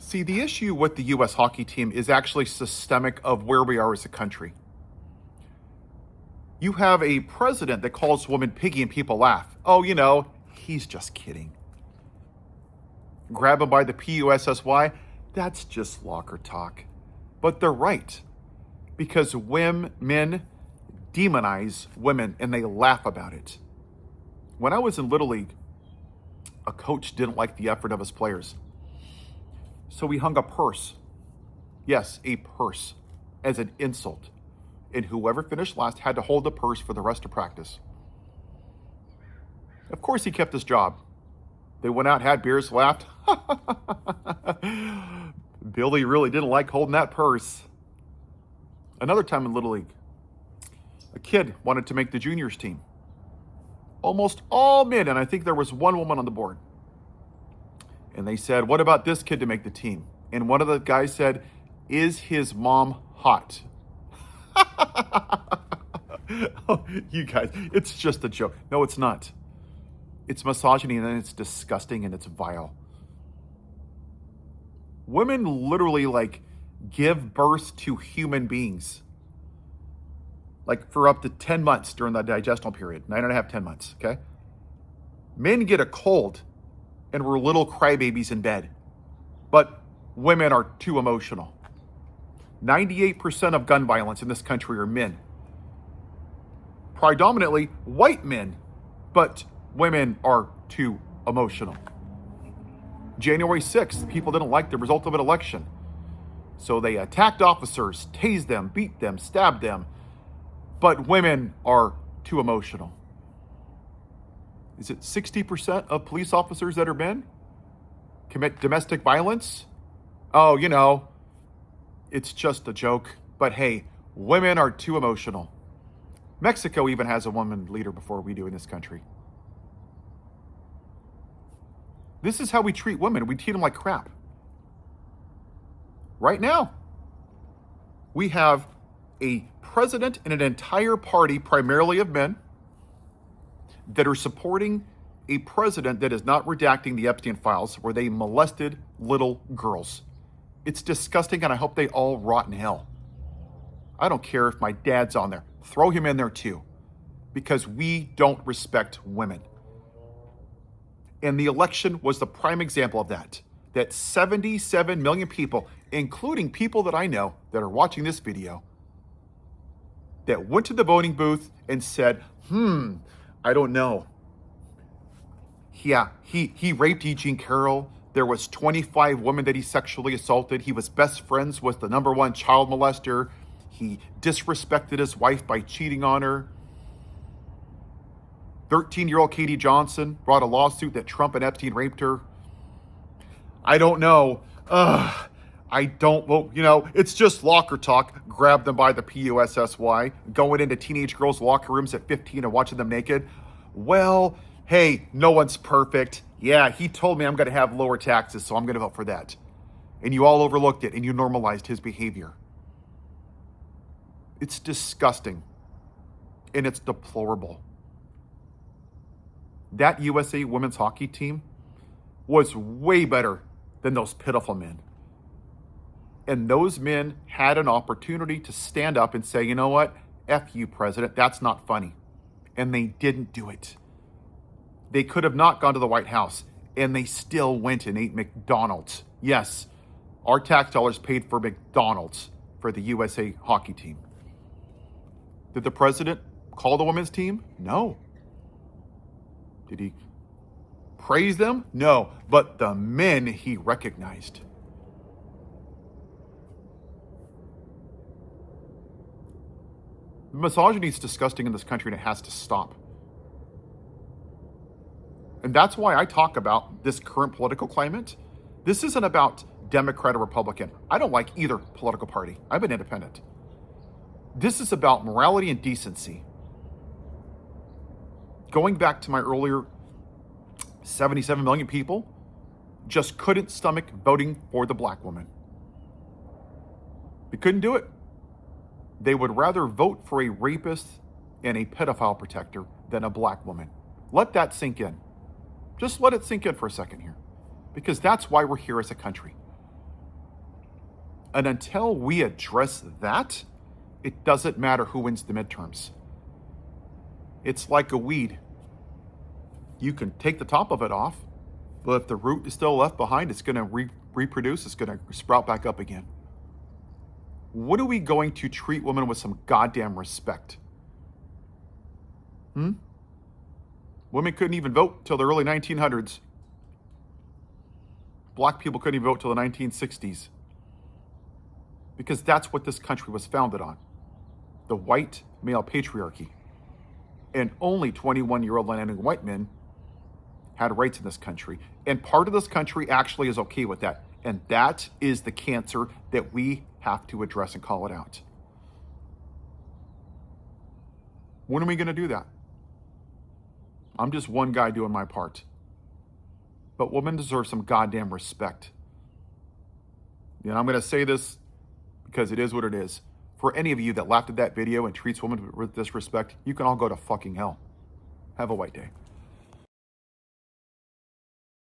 See, the issue with the U.S. hockey team is actually systemic of where we are as a country. You have a president that calls women piggy and people laugh. Oh, he's just kidding. Grab him by the P-U-S-S-Y, that's just locker talk. But they're right, because men demonize women and they laugh about it. When I was in Little League, a coach didn't like the effort of his players. So he hung a purse. Yes, a purse, as an insult. And whoever finished last had to hold the purse for the rest of practice. Of course, he kept his job. They went out, had beers, laughed. Billy really didn't like holding that purse. Another time in Little League, a kid wanted to make the juniors team. Almost all men, and I think there was one woman on the board. And they said, what about this kid to make the team? And one of the guys said, is his mom hot? Oh, you guys, it's just a joke. No, it's not. It's misogyny, and it's disgusting, and it's vile. Women literally give birth to human beings. For up to 10 months during the digestional period, 9.5, 10 months, okay? Men get a cold and we're little crybabies in bed. But women are too emotional. 98% of gun violence in this country are men. Predominantly white men, but women are too emotional. January 6th, people didn't like the result of an election. So they attacked officers, tased them, beat them, stabbed them. But women are too emotional. Is it 60% of police officers that are men commit domestic violence? Oh, it's just a joke. But hey, women are too emotional. Mexico even has a woman leader before we do in this country. This is how we treat women. We treat them like crap. Right now, we have a president and an entire party, primarily of men, that are supporting a president that is not redacting the Epstein files where they molested little girls. It's disgusting, and I hope they all rot in hell. I don't care if my dad's on there. Throw him in there too, because we don't respect women. And the election was the prime example of that. That 77 million people, including people that I know that are watching this video, that went to the voting booth and said, I don't know. Yeah, he raped E. Jean Carroll. There was 25 women that he sexually assaulted. He was best friends with the #1 child molester. He disrespected his wife by cheating on her. 13-year-old Katie Johnson brought a lawsuit that Trump and Epstein raped her. I don't know. I don't, it's just locker talk. Grab them by the P-U-S-S-Y. Going into teenage girls' locker rooms at 15 and watching them naked. Well, hey, no one's perfect. Yeah, he told me I'm going to have lower taxes, so I'm going to vote for that. And you all overlooked it, and you normalized his behavior. It's disgusting, and it's deplorable. That USA women's hockey team was way better than those pitiful men. And those men had an opportunity to stand up and say, you know what? F you, President. That's not funny. And they didn't do it. They could have not gone to the White House, and they still went and ate McDonald's. Yes, our tax dollars paid for McDonald's for the USA hockey team. Did the president call the women's team? No. Did he praise them? No. But the men he recognized. Misogyny is disgusting in this country, and it has to stop. And that's why I talk about this current political climate. This isn't about Democrat or Republican. I don't like either political party. I'm an independent. This is about morality and decency. Going back to my earlier 77 million people just couldn't stomach voting for the black woman. They couldn't do it. They would rather vote for a rapist and a pedophile protector than a black woman. Let that sink in. Just let it sink in for a second here, because that's why we're here as a country. And until we address that, it doesn't matter who wins the midterms. It's like a weed. You can take the top of it off, but if the root is still left behind, it's going to reproduce. It's going to sprout back up again. When are we going to treat women with some goddamn respect? Women couldn't even vote till the early 1900s. Black people couldn't even vote till the 1960s. Because that's what this country was founded on. The white male patriarchy. And only 21-year-old landing white men had rights in this country. And part of this country actually is okay with that. And that is the cancer that we have to address and call it out. When are we going to do that? I'm just one guy doing my part. But women deserve some goddamn respect. And I'm going to say this because it is what it is. For any of you that laughed at that video and treats women with disrespect, you can all go to fucking hell. Have a white day.